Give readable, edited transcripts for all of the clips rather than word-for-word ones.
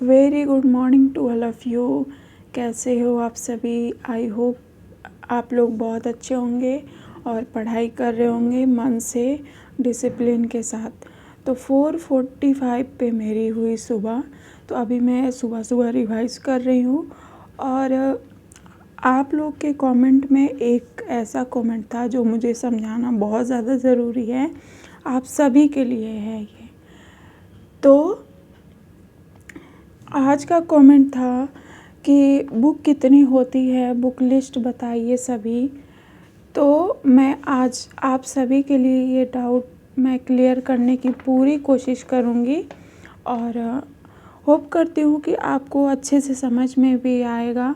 Very good morning to all of you. कैसे हो आप सभी? आई होप आप लोग बहुत अच्छे होंगे और पढ़ाई कर रहे होंगे मन से, डिसिप्लिन के साथ। तो 4:45 पे मेरी हुई सुबह, तो अभी मैं सुबह सुबह रिवाइज़ कर रही हूँ। और आप लोग के कमेंट में एक ऐसा कमेंट था जो मुझे समझाना बहुत ज़्यादा ज़रूरी है, आप सभी के लिए है ये। तो आज का कमेंट था कि बुक कितनी होती है, बुक लिस्ट बताइए सभी। तो मैं आज आप सभी के लिए ये डाउट मैं क्लियर करने की पूरी कोशिश करूँगी और होप करती हूँ कि आपको अच्छे से समझ में भी आएगा।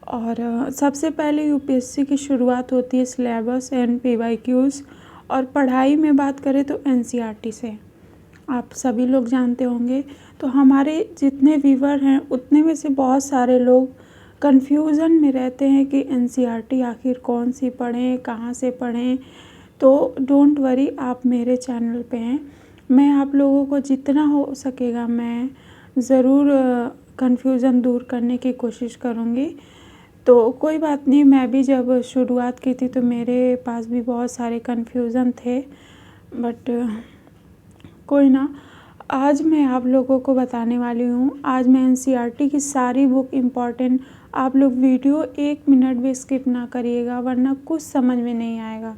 और सबसे पहले यूपीएससी की शुरुआत होती है सिलेबस एंड पीवाईक्यूज़, और पढ़ाई में बात करें तो एनसीईआरटी से, आप सभी लोग जानते होंगे। तो हमारे जितने व्यूवर हैं उतने में से बहुत सारे लोग कन्फ्यूज़न में रहते हैं कि एनसीईआरटी आखिर कौन सी पढ़ें, कहाँ से पढ़ें। तो डोंट वरी, आप मेरे चैनल पे हैं, मैं आप लोगों को जितना हो सकेगा मैं ज़रूर कन्फ्यूज़न दूर करने की कोशिश करूँगी। तो कोई बात नहीं, मैं भी जब शुरुआत की थी तो मेरे पास भी बहुत सारे कन्फ्यूज़न थे, बट कोई ना। आज मैं आप लोगों को बताने वाली हूँ, आज मैं एनसीईआरटी की सारी बुक इम्पॉर्टेंट, आप लोग वीडियो 1 मिनट भी स्किप ना करिएगा वरना कुछ समझ में नहीं आएगा।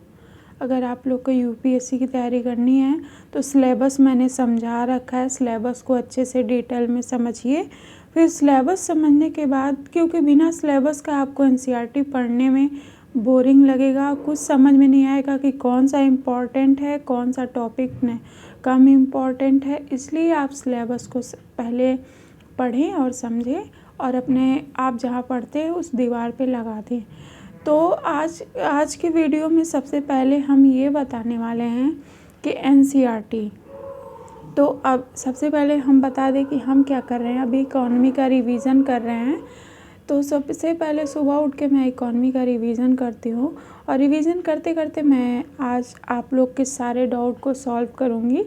अगर आप लोग को यूपीएससी की तैयारी करनी है तो सिलेबस मैंने समझा रखा है, सिलेबस को अच्छे से डिटेल में समझिए। फिर सिलेबस समझने के बाद, क्योंकि बिना सिलेबस का आपको एनसीईआरटी पढ़ने में बोरिंग लगेगा, कुछ समझ में नहीं आएगा कि कौन सा इम्पॉर्टेंट है, कौन सा टॉपिक ने कम इम्पॉर्टेंट है। इसलिए आप सिलेबस को पहले पढ़ें और समझें और अपने आप जहाँ पढ़ते हैं उस दीवार पे लगा दें। तो आज की वीडियो में सबसे पहले हम ये बताने वाले हैं कि एनसीईआरटी, तो अब सबसे पहले हम बता दें कि हम क्या कर रहे हैं। अभी इकोनॉमी का रिवीजन कर रहे हैं, तो सबसे पहले सुबह उठ के मैं इकोनॉमी का रिवीजन करती हूँ और रिवीजन करते करते मैं आज आप लोग के सारे डाउट को सॉल्व करूँगी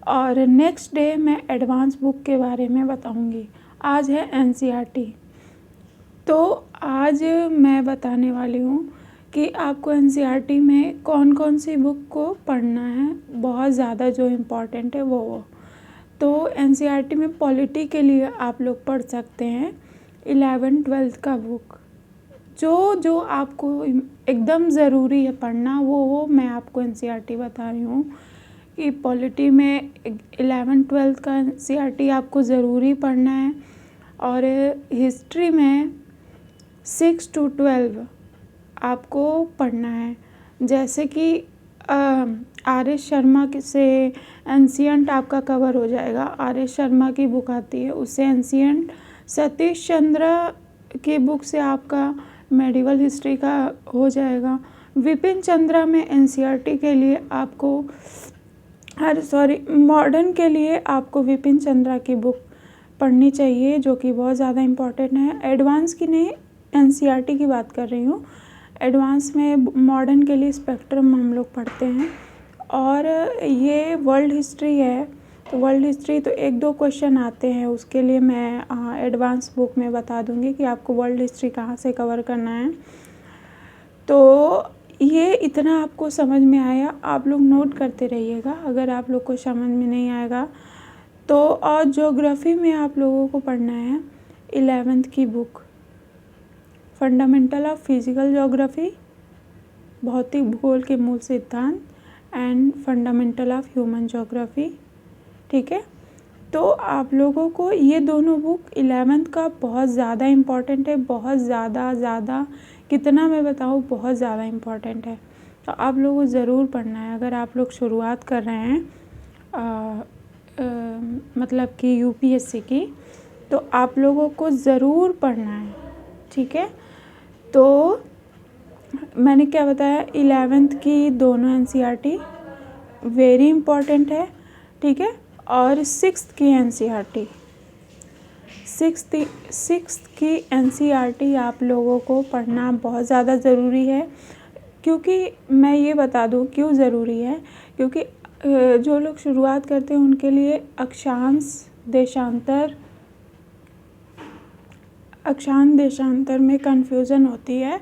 और नेक्स्ट डे मैं एडवांस बुक के बारे में बताऊँगी। आज है एनसीईआरटी, तो आज मैं बताने वाली हूँ कि आपको एनसीईआरटी में कौन कौन सी बुक को पढ़ना है, बहुत ज़्यादा जो इम्पॉर्टेंट है वो। तो एनसीईआरटी में पॉलिटी के लिए आप लोग पढ़ सकते हैं 11th-12th का बुक, जो आपको एकदम ज़रूरी है पढ़ना वो मैं आपको एनसीईआरटी बता रही हूँ कि पॉलिटी में 11th-12th का एनसीईआरटी आपको ज़रूरी पढ़ना है। और हिस्ट्री में 6 to 12 आपको पढ़ना है। जैसे कि आर.एस. शर्मा से एंशिएंट आपका कवर हो जाएगा, आर.एस. शर्मा की बुक आती है उससे एंशिएंट। सतीश चंद्र की बुक से आपका मेडिवल हिस्ट्री का हो जाएगा। विपिन चंद्रा में एनसीईआरटी के लिए आपको मॉडर्न के लिए आपको विपिन चंद्रा की बुक पढ़नी चाहिए, जो कि बहुत ज़्यादा इम्पॉर्टेंट है। एडवांस की नहीं, एनसीईआरटी की बात कर रही हूँ। एडवांस में मॉडर्न के लिए स्पेक्ट्रम हम लोग पढ़ते हैं। और ये वर्ल्ड हिस्ट्री है, तो वर्ल्ड हिस्ट्री तो 1-2 क्वेश्चन आते हैं, उसके लिए मैं एडवांस बुक में बता दूँगी कि आपको वर्ल्ड हिस्ट्री कहाँ से कवर करना है। तो ये इतना आपको समझ में आया, आप लोग नोट करते रहिएगा अगर आप लोग को समझ में नहीं आएगा तो। और ज्योग्राफी में आप लोगों को पढ़ना है 11th की book, fundamental of physical geography, भौतिक भूगोल के मूल सिद्धांत and fundamental of human geography. ठीक है, तो आप लोगों को ये दोनों बुक 11th का बहुत ज़्यादा इम्पॉर्टेंट है, बहुत ज़्यादा कितना मैं बताऊँ, बहुत ज़्यादा इम्पॉर्टेंट है। तो आप लोगों को ज़रूर पढ़ना है अगर आप लोग शुरुआत कर रहे हैं मतलब कि यूपीएससी की, तो आप लोगों को ज़रूर पढ़ना है। ठीक है, तो मैंने क्या बताया, 11th की दोनों एनसीईआरटी वेरी इम्पॉर्टेंट है। ठीक है, और 6th की एनसीईआरटी, 6th की एनसीईआरटी आप लोगों को पढ़ना बहुत ज़्यादा ज़रूरी है। क्योंकि मैं ये बता दूँ क्यों ज़रूरी है, क्योंकि जो लोग शुरुआत करते हैं उनके लिए अक्षांश, देशांतर अक्षांश देशांतर में कन्फ्यूज़न होती है,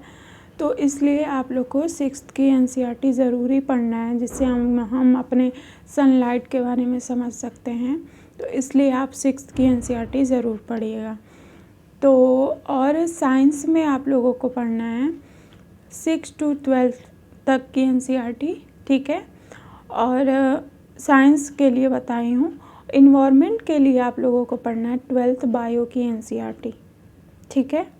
तो इसलिए आप लोग को 6th की एनसीईआरटी ज़रूरी पढ़ना है, जिससे हम अपने सनलाइट के बारे में समझ सकते हैं। तो इसलिए आप 6th की एनसीईआरटी ज़रूर पढ़िएगा। तो और साइंस में आप लोगों को पढ़ना है 6 to 12 तक की एनसीईआरटी, ठीक है। और साइंस के लिए बताई हूँ। इन्वायरमेंट के लिए आप लोगों को पढ़ना है 12th बायो की एनसीईआरटी, ठीक है।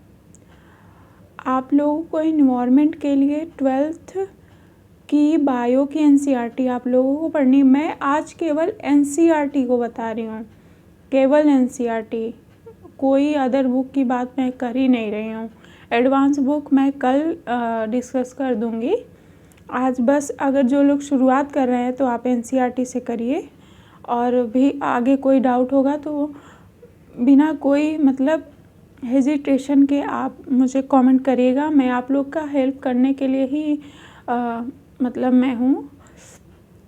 आप लोगों को इन्वायरमेंट के लिए 12th की बायो की एनसीईआरटी आप लोगों को पढ़नी है। मैं आज केवल एनसीईआरटी को बता रही हूँ, केवल एनसीईआरटी, कोई अदर बुक की बात मैं कर ही नहीं रही हूँ। एडवांस बुक मैं कल डिस्कस कर दूँगी। आज बस अगर जो लोग शुरुआत कर रहे हैं तो आप एनसीईआरटी से करिए, और भी आगे कोई डाउट होगा तो बिना कोई मतलब हेजिटेशन के आप मुझे कमेंट करिएगा। मैं आप लोग का हेल्प करने के लिए ही मतलब मैं हूँ।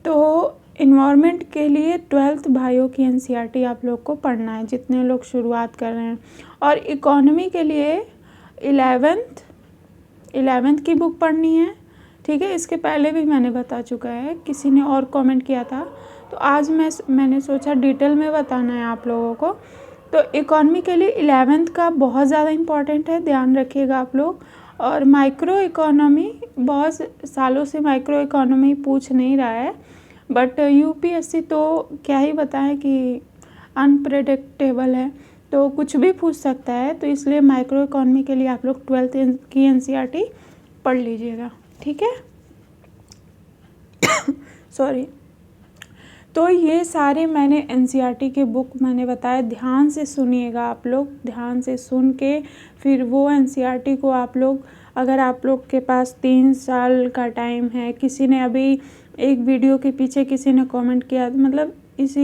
तो इन्वायरमेंट के लिए 12th बायो की एनसीईआरटी आप लोग को पढ़ना है, जितने लोग शुरुआत कर रहे हैं। और इकोनॉमी के लिए 11th की बुक पढ़नी है, ठीक है। इसके पहले भी मैंने बता चुका है, किसी ने और कमेंट किया था, तो आज मैंने सोचा डिटेल में बताना है आप लोगों को। तो इकोनॉमी के लिए 11th का बहुत ज़्यादा इम्पॉर्टेंट है, ध्यान रखिएगा आप लोग। और माइक्रो इकोनॉमी, बहुत सालों से माइक्रो इकोनॉमी पूछ नहीं रहा है, बट यूपीएससी तो क्या ही बताएं कि अनप्रेडिक्टेबल है, तो कुछ भी पूछ सकता है। तो इसलिए माइक्रो इकोनॉमी के लिए आप लोग 12th की एनसीईआरटी पढ़ लीजिएगा, ठीक है। सॉरी। तो ये सारे मैंने एनसीईआरटी के बुक मैंने बताया, ध्यान से सुनिएगा आप लोग, ध्यान से सुन के फिर वो एनसीईआरटी को आप लोग, अगर आप लोग के पास 3 साल का टाइम है, किसी ने अभी एक वीडियो के पीछे किसी ने कमेंट किया, मतलब इस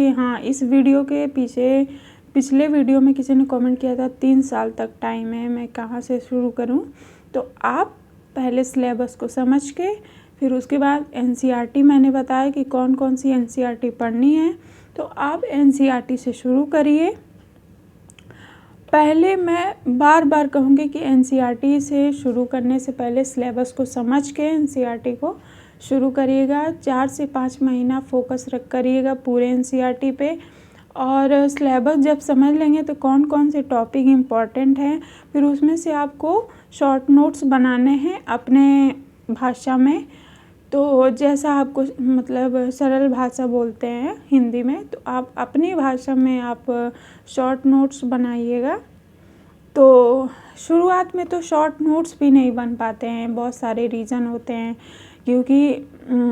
वीडियो के पीछे पिछले वीडियो में किसी ने कमेंट किया था 3 साल तक टाइम है, मैं कहाँ से शुरू करूँ। तो आप पहले सिलेबस को समझ के फिर उसके बाद एनसीईआरटी मैंने बताया कि कौन कौन सी एनसीईआरटी पढ़नी है, तो आप एनसीईआरटी से शुरू करिए। पहले मैं बार बार कहूँगी कि एनसीईआरटी से शुरू करने से पहले सिलेबस को समझ के एनसीईआरटी को शुरू करिएगा। 4 से 5 महीना फोकस करिएगा पूरे एनसीईआरटी पे, और सिलेबस जब समझ लेंगे तो कौन कौन से टॉपिक इम्पॉर्टेंट हैं, फिर उसमें से आपको शॉर्ट नोट्स बनाने हैं अपने भाषा में। तो जैसा आपको मतलब सरल भाषा बोलते हैं हिंदी में, तो आप अपनी भाषा में आप शॉर्ट नोट्स बनाइएगा। तो शुरुआत में तो शॉर्ट नोट्स भी नहीं बन पाते हैं, बहुत सारे रीज़न होते हैं, क्योंकि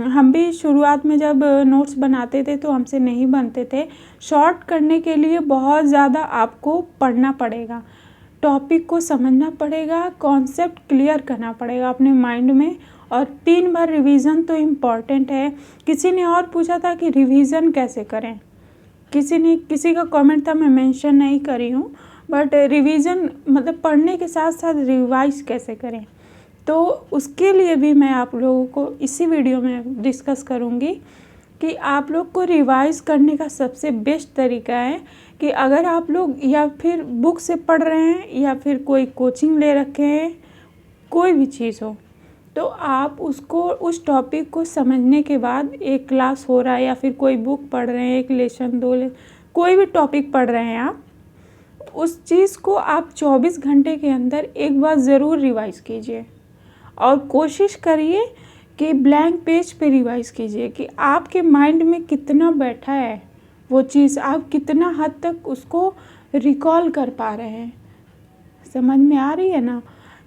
हम भी शुरुआत में जब नोट्स बनाते थे तो हमसे नहीं बनते थे। शॉर्ट करने के लिए बहुत ज़्यादा आपको पढ़ना पड़ेगा, टॉपिक को समझना पड़ेगा, कॉन्सेप्ट क्लियर करना पड़ेगा अपने माइंड में, और 3 बार रिवीजन तो इम्पॉर्टेंट है। किसी ने और पूछा था कि रिवीजन कैसे करें, किसी का कमेंट था, मैं मेंशन नहीं करी हूँ, बट रिवीजन मतलब पढ़ने के साथ साथ रिवाइज कैसे करें, तो उसके लिए भी मैं आप लोगों को इसी वीडियो में डिस्कस करूँगी कि आप लोग को रिवाइज करने का सबसे बेस्ट तरीका है कि अगर आप लोग या फिर बुक से पढ़ रहे हैं या फिर कोई कोचिंग ले रखे हैं, कोई भी चीज़ हो, तो आप उसको उस टॉपिक को समझने के बाद, एक क्लास हो रहा है या फिर कोई बुक पढ़ रहे हैं, 1 लेसन 2 लेसन, कोई भी टॉपिक पढ़ रहे हैं आप, उस चीज़ को आप 24 घंटे के अंदर एक बार ज़रूर रिवाइज़ कीजिए। और कोशिश करिए कि ब्लैंक पेज पे रिवाइज़ कीजिए कि आपके माइंड में कितना बैठा है वो चीज़, आप कितना हद तक उसको रिकॉल कर पा रहे हैं। समझ में आ रही है ना।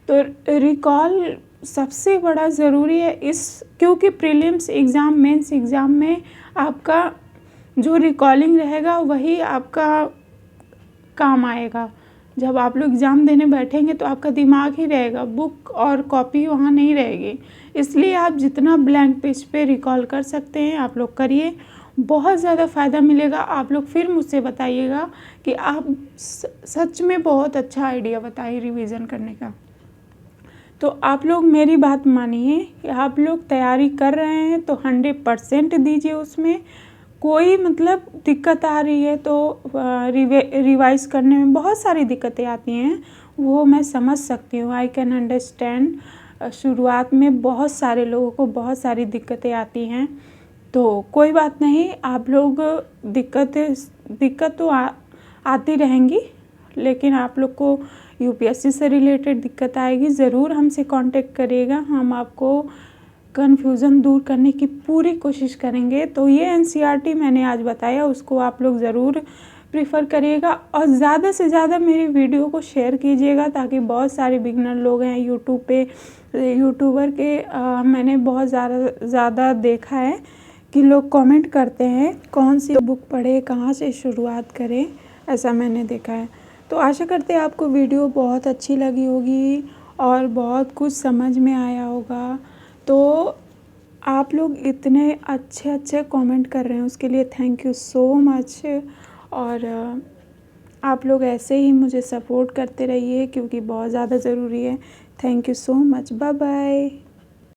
तो रिकॉल सबसे बड़ा ज़रूरी है क्योंकि प्रीलिम्स एग्ज़ाम, मेंस एग्ज़ाम में आपका जो रिकॉलिंग रहेगा वही आपका काम आएगा। जब आप लोग एग्ज़ाम देने बैठेंगे तो आपका दिमाग ही रहेगा, बुक और कॉपी वहाँ नहीं रहेगी। इसलिए आप जितना ब्लैंक पेज पे रिकॉल कर सकते हैं आप लोग करिए, बहुत ज़्यादा फ़ायदा मिलेगा। आप लोग फिर मुझसे बताइएगा कि आप सच में बहुत अच्छा आइडिया बताइए रिवीज़न करने का। तो आप लोग मेरी बात मानिए कि आप लोग तैयारी कर रहे हैं तो 100% दीजिए उसमें, कोई मतलब दिक्कत आ रही है तो रिवाइज़ करने में बहुत सारी दिक्कतें आती हैं, वो मैं समझ सकती हूँ। I can understand. शुरुआत में बहुत सारे लोगों को बहुत सारी दिक्कतें आती हैं, तो कोई बात नहीं, आप लोग दिक्कत तो आती रहेंगी, लेकिन आप लोग को यूपीएससी से रिलेटेड दिक्कत आएगी, ज़रूर हमसे कांटेक्ट करिएगा, हम आपको कन्फ्यूज़न दूर करने की पूरी कोशिश करेंगे। तो ये एनसीईआरटी मैंने आज बताया, उसको आप लोग ज़रूर प्रीफ़र करिएगा और ज़्यादा से ज़्यादा मेरी वीडियो को शेयर कीजिएगा, ताकि बहुत सारे बिगिनर लोग हैं यूट्यूब पे, यूट्यूबर के मैंने बहुत ज़्यादा देखा है कि लोग कमेंट करते हैं कौन सी बुक पढ़े, कहाँ से शुरुआत करें, ऐसा मैंने देखा है। तो आशा करते हैं आपको वीडियो बहुत अच्छी लगी होगी और बहुत कुछ समझ में आया होगा। तो आप लोग इतने अच्छे कमेंट कर रहे हैं, उसके लिए थैंक यू सो मच। और आप लोग ऐसे ही मुझे सपोर्ट करते रहिए, क्योंकि बहुत ज़्यादा ज़रूरी है। Thank you so much. Bye bye.